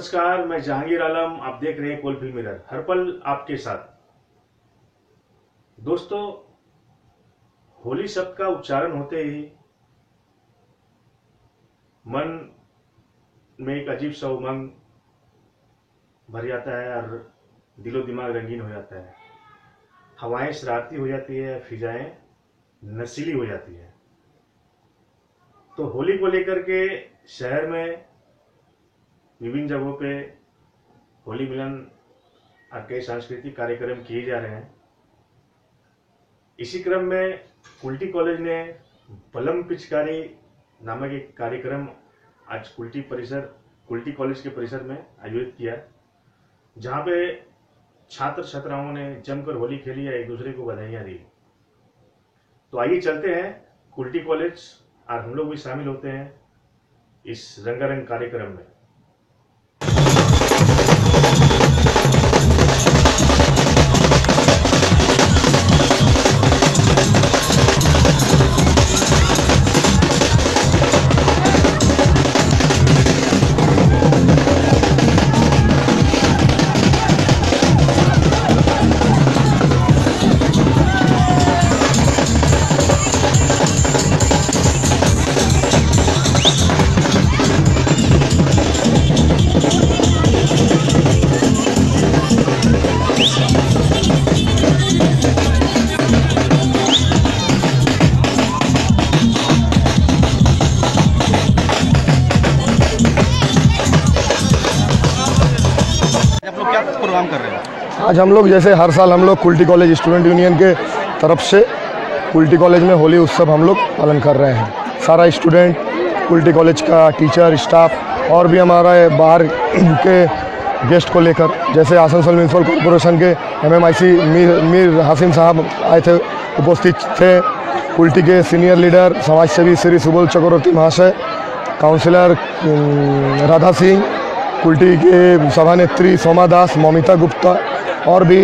नमस्कार, मैं जहांगीर आलम। आप देख रहे हैं कोलफिल्ड मिरर, हर पल आपके साथ। दोस्तों, होली शब्द का उच्चारण होते ही मन में एक अजीब सा उमंग भर जाता है और दिलो दिमाग रंगीन हो जाता है। हवाएं शरारती हो जाती है, फिजाएं नशीली हो जाती है। तो होली को लेकर के शहर में विभिन्न जगहों पे होली मिलन और कई सांस्कृतिक कार्यक्रम किए जा रहे हैं। इसी क्रम में कुल्टी कॉलेज ने बलम पिचकारी नामक एक कार्यक्रम आज कुल्टी कॉलेज के परिसर में आयोजित किया, जहां पे छात्र छात्राओं ने जमकर होली खेली, एक दूसरे को बधाइयां दी। तो आइए चलते हैं कुल्टी कॉलेज और हम लोग भी शामिल होते हैं इस रंगारंग कार्यक्रम में। प्रोग्राम कर रहे हैं आज हम लोग, जैसे हर साल हम लोग कुल्टी कॉलेज स्टूडेंट यूनियन के तरफ से कुल्टी कॉलेज में होली उत्सव हम लोग पालन कर रहे हैं। सारा स्टूडेंट, कुल्टी कॉलेज का टीचर, स्टाफ और भी हमारा बाहर के गेस्ट को लेकर, जैसे आसनसोल म्यूनसिपल कॉरपोरेशन के MMIC मीर हासिम साहब आए थे, उपस्थित थे। कुल्टी के सीनियर लीडर समाज सेवी श्री सुबोध चक्रवर्ती महाशय, काउंसिलर राधा सिंह, कुल्टी के सभानेत्री सोमा दास, ममिता गुप्ता और भी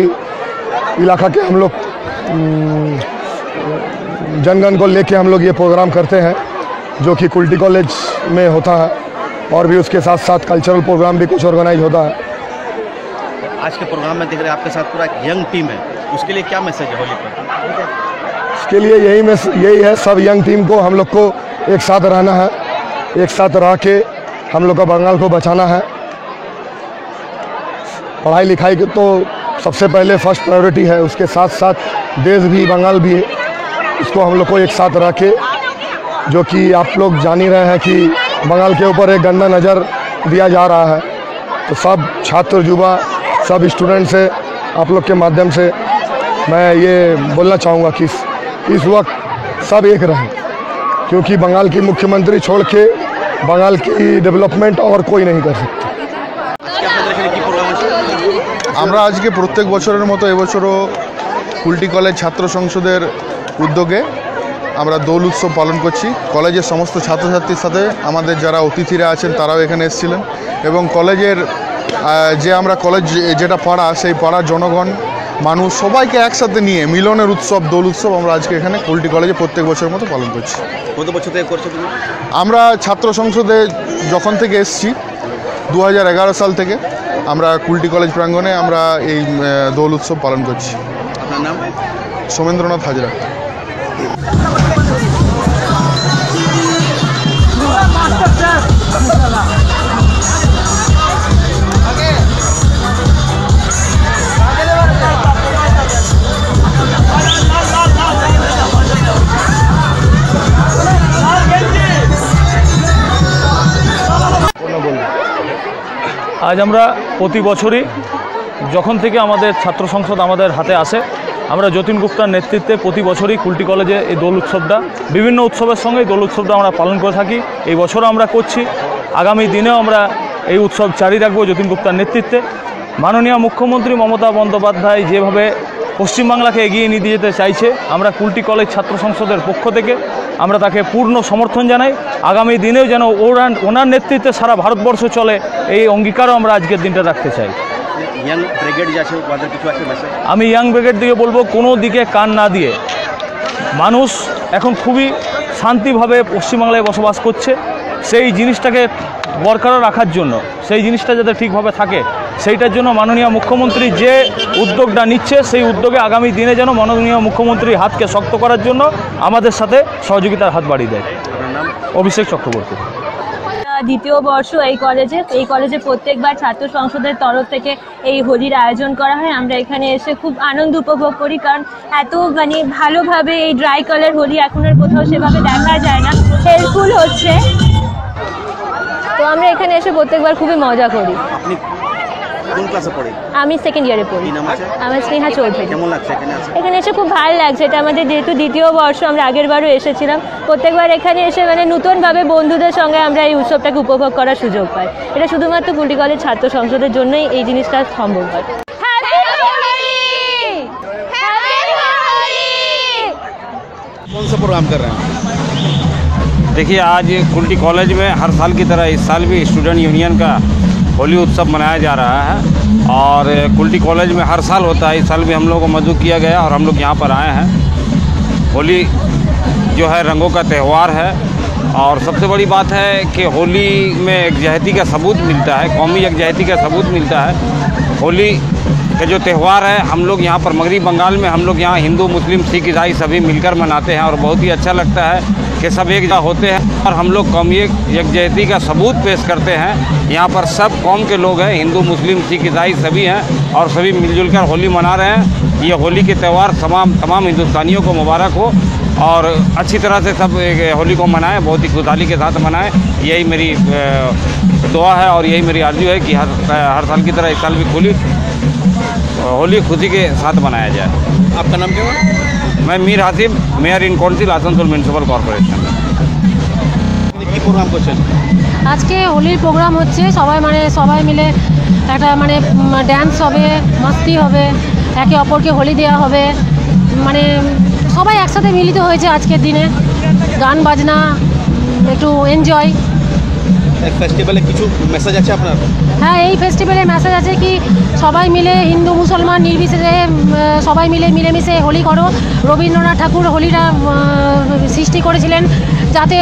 इलाका के हम लोग जनगण को लेके हम लोग ये प्रोग्राम करते हैं, जो कि कुल्टी कॉलेज में होता है। और भी उसके साथ साथ कल्चरल प्रोग्राम भी कुछ ऑर्गेनाइज होता है। आज के प्रोग्राम में देख रहे हैं आपके साथ पूरा यंग टीम है, उसके लिए क्या मैसेज है होली पर? इसके लिए यही है, सब यंग टीम को हम लोग को एक साथ रहना है, एक साथ रह के हम लोग का बंगाल को बचाना है। पढ़ाई लिखाई की तो सबसे पहले फर्स्ट प्रायोरिटी है, उसके साथ साथ देश भी, बंगाल भी है, उसको हम लोग को एक साथ रख के, जो कि आप लोग जान ही रहे हैं कि बंगाल के ऊपर एक गंदा नज़र दिया जा रहा है। तो सब छात्र, युवा, सब स्टूडेंट से आप लोग के माध्यम से मैं ये बोलना चाहूँगा कि इस वक्त सब एक रहें, क्योंकि बंगाल की मुख्यमंत्री छोड़ के बंगाल की डेवलपमेंट और कोई नहीं कर सकता। আমরা আজকে প্রত্যেক বছরের মতো এবছরও কুল্টি কলেজ ছাত্র সংসদের উদ্যোগে আমরা দোল উৎসব পালন করছি। কলেজের সমস্ত ছাত্রছাত্রীর সাথে আমাদের যারা অতিথিরা আছেন তারাও এখানে এসেছিলেন, এবং কলেজের যে আমরা কলেজ যেটা পাড়া, সেই পাড়ার জনগণ, মানুষ সবাইকে একসাথে নিয়ে মিলনের উৎসব দোল উৎসব আমরা আজকে এখানে কুল্টি কলেজে প্রত্যেক বছরের মতো পালন করছি। কত বছর থেকে করছো তুমি? আমরা ছাত্র সংসদে যখন থেকে এসেছি 2011 সাল থেকে আমরা কুল্টি কলেজ প্রাঙ্গণে আমরা এই দোল উৎসব পালন করছি। আপনার নাম? সোমেন্দ্রনাথ হাজরা। আজ আমরা প্রতি বছরই যখন থেকে আমাদের ছাত্র সংসদ আমাদের হাতে আসে, আমরা যতীন গুপ্তার নেতৃত্বে প্রতি বছরই কুল্টি কলেজে এই দোল উৎসবটা, বিভিন্ন উৎসবের সঙ্গে দোল উৎসবটা আমরা পালন করে থাকি। এই বছরও আমরা করছি, আগামী দিনেও আমরা এই উৎসব জারি রাখবো যতীন গুপ্তার নেতৃত্বে। মাননীয় মুখ্যমন্ত্রী মমতা বন্দ্যোপাধ্যায় যেভাবে পশ্চিমবাংলাকে এগিয়ে নিয়ে যেতে চাইছে, আমরা কুল্টি কলেজ ছাত্র সংসদের পক্ষ থেকে আমরা তাকে পূর্ণ সমর্থন জানাই। আগামী দিনেও যেন ওনার নেতৃত্বে সারা ভারতবর্ষ চলে, এই অঙ্গীকারও আমরা আজকের দিনটা রাখতে চাই। ইয়াং ব্রিগেড আছে, ওদের কিছু আছে মেসেজ? আমি ইয়াং ব্রিগেড দিকে বলবো, কোনো দিকে কান না দিয়ে, মানুষ এখন খুবই শান্তিভাবে পশ্চিমবাংলায় বসবাস করছে, সেই জিনিসটাকে বরকরার রাখার জন্য, সেই জিনিসটা যাতে ঠিকভাবে থাকে সেইটার জন্য মাননীয় মুখ্যমন্ত্রী যে উদ্যোগটা নিচ্ছে সেই উদ্যোগে আগামী দিনে যেন মাননীয় মুখ্যমন্ত্রীর হাতকে শক্ত করার জন্য আমাদের সাথে সহযোগিতার হাত বাড়িয়ে দেয়। অভিষেক চক্রবর্তী। দ্বিতীয় বর্ষ এই কলেজে প্রত্যেকবার ছাত্র সংসদের তরফ থেকে এই হোলির আয়োজন করা হয়। আমরা এখানে এসে খুব আনন্দ উপভোগ করি, কারণ এত ভালোভাবে এই ড্রাই কালার হোলি এখন আর কোথাও সেভাবে দেখা যায় না। হেল্পফুল হচ্ছে, তো আমরা এখানে এসে প্রত্যেকবার খুবই মজা করি। আপনি কোন ক্লাসে পড়ে? আমি সেকেন্ড ইয়ারে পড়ি। কি নাম আছে? আমার স্নেহা চৌধুরী। কেমন লাগছে এখানে আসে? এখানে এসে খুব ভালো লাগছে। এটা আমাদের যেহেতু দ্বিতীয় বর্ষ, আমরা আগের বারও এসেছিলাম। প্রত্যেকবার এখানে এসে নতুনভাবে বন্ধুদের সঙ্গে আমরা এই উৎসবটাকে উপভোগ করার সুযোগ পাই। এটা শুধুমাত্র কুলটি কলেজ ছাত্র সংসদের জন্যই এই জিনিসটা সম্ভব হয়। कौन सा प्रोग्राम कर रहे हैं? देखिए, आज कुल्टी कॉलेज में हर साल की तरह इस साल भी स्टूडेंट यूनियन का होली उत्सव मनाया जा रहा है और कुल्टी कॉलेज में हर साल होता है। इस साल भी हम लोगों को मदद किया गया और हम लोग यहाँ पर आए हैं। होली जो है रंगों का त्यौहार है और सबसे बड़ी बात है कि होली में यकजहती का सबूत मिलता है, कौमी यकजहती का सबूत मिलता है। होली का जो त्यौहार है हम लोग यहाँ पर मगरबी बंगाल में हम लोग यहाँ हिंदू मुस्लिम सिख ईसाई सभी मिलकर मनाते हैं और बहुत ही अच्छा लगता है कि सब एक जगह होते हैं और हम लोग कौमी यकजहती का सबूत पेश करते हैं। यहाँ पर सब कौम के लोग हैं, हिंदू मुस्लिम सिख ईसाई सभी हैं और सभी मिलजुल कर होली मना रहे हैं। ये होली के त्यौहार तमाम हिंदुस्तानियों को मुबारक हो और अच्छी तरह से सब होली को मनाएं, बहुत ही खुशहाली के साथ मनाएं। यही मेरी दुआ है और यही मेरी आरज़ू है कि हर साल की तरह इस साल भी होली खुशी के साथ मनाया जाए। आपका नाम क्या है? मैं मीर हासिब, mayor in council Asansol municipal corporation. কি প্রোগ্রাম করছেন? আজকে হোলির প্রোগ্রাম হচ্ছে, সবাই মিলে একটা ড্যান্স হবে, মাস্তি হবে, একে অপরকে হোলি দেওয়া হবে, সবাই একসাথে মিলিত হয়েছে আজকের দিনে, গান বাজনা, একটু এনজয়। এই ফেস্টিভ্যালে কিছু মেসেজ আছে আপনার? হ্যাঁ, এই ফেস্টিভ্যালে মেসেজ আছে কি সবাই মিলে হিন্দু মুসলমান নির্বিশেষে সবাই মিলে মিলেমিশে হোলি করো। রবীন্দ্রনাথ ঠাকুর হোলিটা সৃষ্টি করেছিলেন যাতে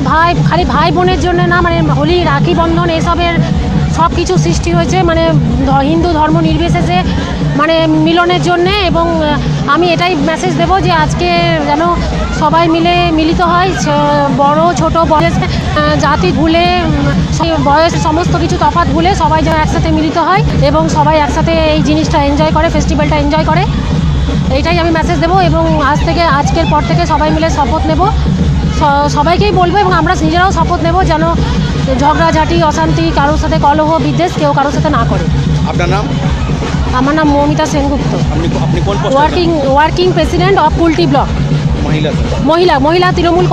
খালি ভাই বোনের জন্য না, হোলি রাখি বন্ধন এসবের সব কিছু সৃষ্টি হয়েছে হিন্দু ধর্ম নির্বিশেষে মিলনের জন্যে। এবং আমি এটাই মেসেজ দেবো যে আজকে যেন সবাই মিলে মিলিত হয়, বড় ছোট বয়স জাতি ভুলে, বয়স সমস্ত কিছু তফাৎ ভুলে সবাই যেন একসাথে মিলিত হয় এবং সবাই একসাথে এই জিনিসটা এনজয় করে, ফেস্টিভ্যালটা এনজয় করে, এইটাই আমি মেসেজ দেবো। এবং আজকের পর থেকে সবাই মিলে শপথ নেব, সবাইকেই বলবো এবং আমরা নিজেরাও শপথ নেব যেন ঝগড়াঝাঁটি অশান্তি কারোর সাথে কলহ বিদ্বেষ কেউ কারোর সাথে না করে। আপনার নাম? আমার নাম মৌমিতা সেনগুপ্ত, আপনি কোন পোস্টে? Working president of Kulti block, মহিলা তৃণমূল।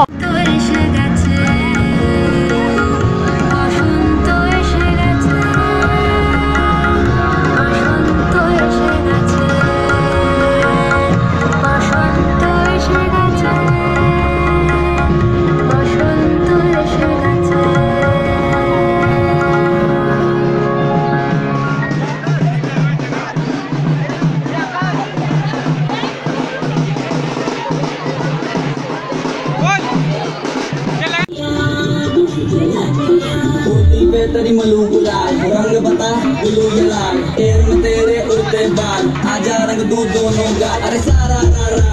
तेरी मलू गुलाल रंग बता गुलू जलाल टेर में तेरे उड़ते बाल आजा रंग दो दोनों का अरे सारा रारा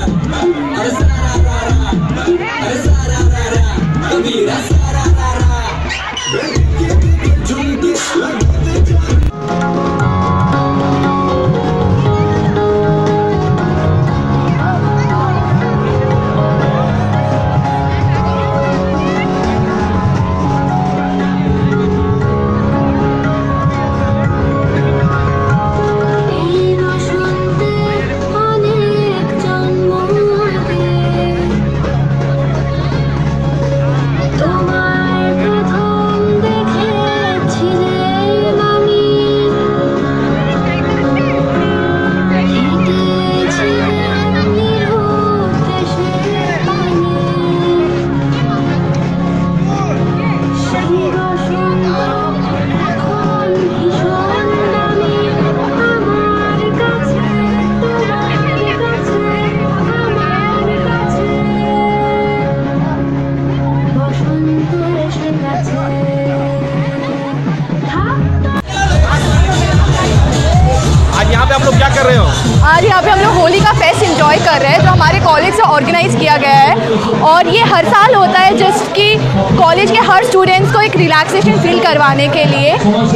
अरे सारा रारा अरे सारा रारा कबीरा सारा रारा झुमके তোমার आज यहाँ पे हम लोग होली का फेस्ट एंजॉय कर रहे हैं जो हमारे कॉलेज से ऑर्गेनाइज़ किया गया है और ये हर साल होता है जिसकी कॉलेज के हर स्टूडेंट्स को एक रिलैक्सेशन फील करवाने के लिए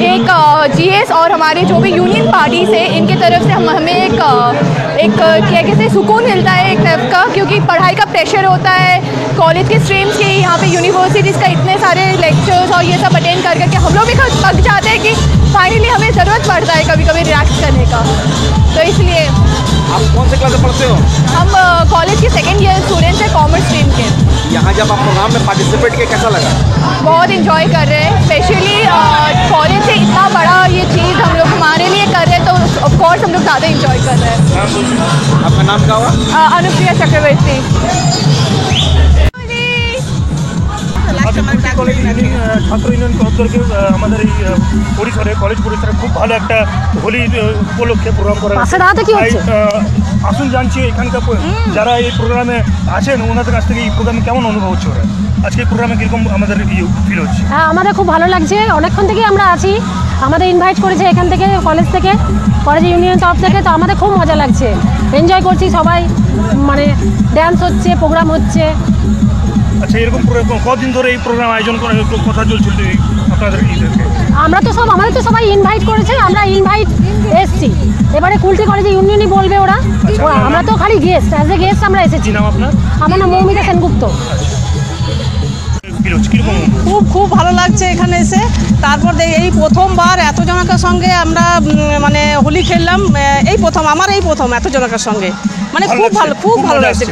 एक जीएस और हमारे जो भी यूनियन पार्टीज है इनके तरफ से हमें एक क्या कहते हैं सुकून मिलता है एक टाइप का, क्योंकि पढ़ाई का प्रेशर होता है कॉलेज के स्ट्रीम्स के, यहाँ पे यूनिवर्सिटीज़ का इतने सारे लेक्चर्स और ये सब अटेंड कर करके हम लोग भी थक जाते हैं कि फाइनली हमें ज़रूरत पड़ता है कभी कभी रिलैक्स करने का। तो इसलिए आप कौन से क्लास में पढ़ते हो? हम कॉलेज के सेकेंड ईयर स्टूडेंट्स हैं कॉमर्स स्ट्रीम के। यहाँ जब आप प्रोग्राम में पार्टिसिपेट किए कैसा लगा? बहुत इन्जॉय कर रहे हैं, स्पेशली कॉलेज से इतना बड़ा ये चीज़ हम लोग हमारे लिए कर रहे हैं तो ऑफकोर्स हम लोग ज़्यादा इन्जॉय कर रहे हैं। आपका नाम क्या हुआ? अनुप्रिया चक्रवर्ती। কলেজ ইউনিয়ন ছাত্র ইউনিয়নকে উদ্যোগে আমাদের এই পরিসরে কলেজ পরিসরে খুব ভালো একটা হোলি উপলক্ষে প্রোগ্রাম করা আসুন জানছি এখানকার যারা এই প্রোগ্রামে আছেন ওনাদের কাছ থেকে এই প্রোগ্রামে কেমন অনুভব হচ্ছে ওরা আজকে এই প্রোগ্রামে কীরকম আমাদের ফিল হচ্ছে? হ্যাঁ, আমাদের খুব ভালো লাগছে, অনেকক্ষণ থেকেই আমরা আছি, আমাদের ইনভাইট করেছে এখান থেকে কলেজ ইউনিয়ন তরফ থেকে, তো আমাদের খুব মজা লাগছে, এনজয় করছি সবাই, মানে ড্যান্স হচ্ছে, প্রোগ্রাম হচ্ছে। আচ্ছা, এরকম কদিন ধরে এই প্রোগ্রাম আয়োজন করা কথা চলছিল আপনাদের? আমাদের তো সবাই ইনভাইট করেছে, আমরা ইনভাইট এসছি, এবারে কুলটি কলেজে ইউনিয়নই বলবে ওরা, আমরা তো খালি গেস্ট, অ্যাজ এ গেস্ট আমরা এসেছি। নাম আপনার? আমার নাম মৌমিতা সেনগুপ্ত। খুব ভালো লাগছে এখানে এসে। তারপর এই প্রথমবার এত জনকের সঙ্গে আমরা মানে হোলি খেললাম, এই প্রথম এত জনকের সঙ্গে, মানে খুব ভালো লাগছে,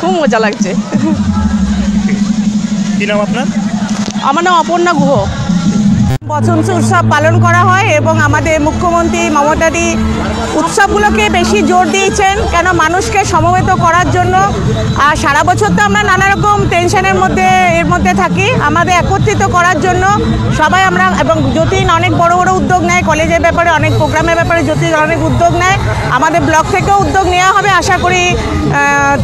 খুব মজা লাগছে। কি নাম আপনার? আমার নাম অপর্ণা গুহ। বসন্ত উৎসব পালন করা হয় এবং আমাদের মুখ্যমন্ত্রী মমতাদি উৎসবগুলোকে বেশি জোর দিয়েছেন, কেন মানুষকে সমবেত করার জন্য। আর সারা বছর তো আমরা নানা রকম টেনশনের মধ্যে থাকি, আমাদের একত্রিত করার জন্য সবাই আমরা, এবং যতীন অনেক বড় উদ্যোগ নেয় কলেজের ব্যাপারে, অনেক প্রোগ্রামের ব্যাপারে যতীন অনেক উদ্যোগ নেয়, আমাদের ব্লক থেকেও উদ্যোগ নেওয়া হবে। আশা করি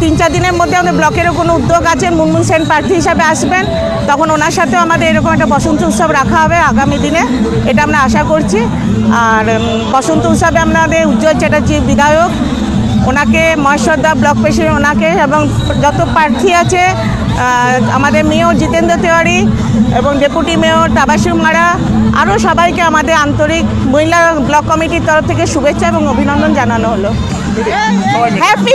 3-4 দিনের মধ্যে আমাদের ব্লকেরও কোনো উদ্যোগ আছে, মুনমুন সেন প্রার্থী হিসাবে আসবেন, তখন ওনার সাথেও আমাদের এরকম একটা বসন্ত উৎসব রাখা হবে আগামী দিনে, এটা আমরা আশা করছি। আর বসন্ত উৎসবে আমাদের উজ্জ্বল চ্যাটার্জি বিধায়ক, ওনাকে মহেশ্বরদা ব্লক প্রেসিডেন্ট ওনাকে, এবং যত প্রার্থী আছে আমাদের মেয়র জিতেন্দ্র তেওয়ারি এবং ডেপুটি মেয়র তাবাসুম মারা, আরও সবাইকে আমাদের আন্তরিক মহিলা ব্লক কমিটির তরফ থেকে শুভেচ্ছা এবং অভিনন্দন জানানো হলো। হ্যাপি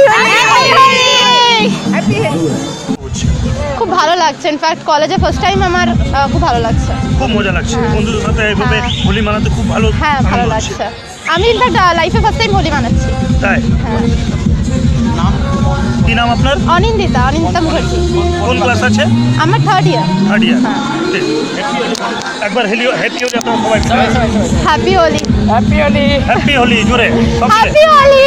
খুব ভালো লাগছে, ইনফ্যাক্ট কলেজে ফার্স্ট টাইম আমার খুব ভালো লাগছে, খুব মজা লাগছে বন্ধুদের সাথে এইভাবে হোলি মানাতে, খুব ভালো। হ্যাঁ, ভালো লাগছে। আমি ইনফ্যাক্ট লাইফে ফার্স্ট টাইম হোলি মানাচ্ছি। তাই? হ্যাঁ। কি নাম আপনার? অনিন্দিতা মুখার্জি। কোন ক্লাস আছে? আমার থার্ড ইয়ার। একবার হ্যাপি হোলি আপনারা সবাই। হ্যাপি হোলি। হ্যাপি হোলি জোরে। হ্যাপি হোলি।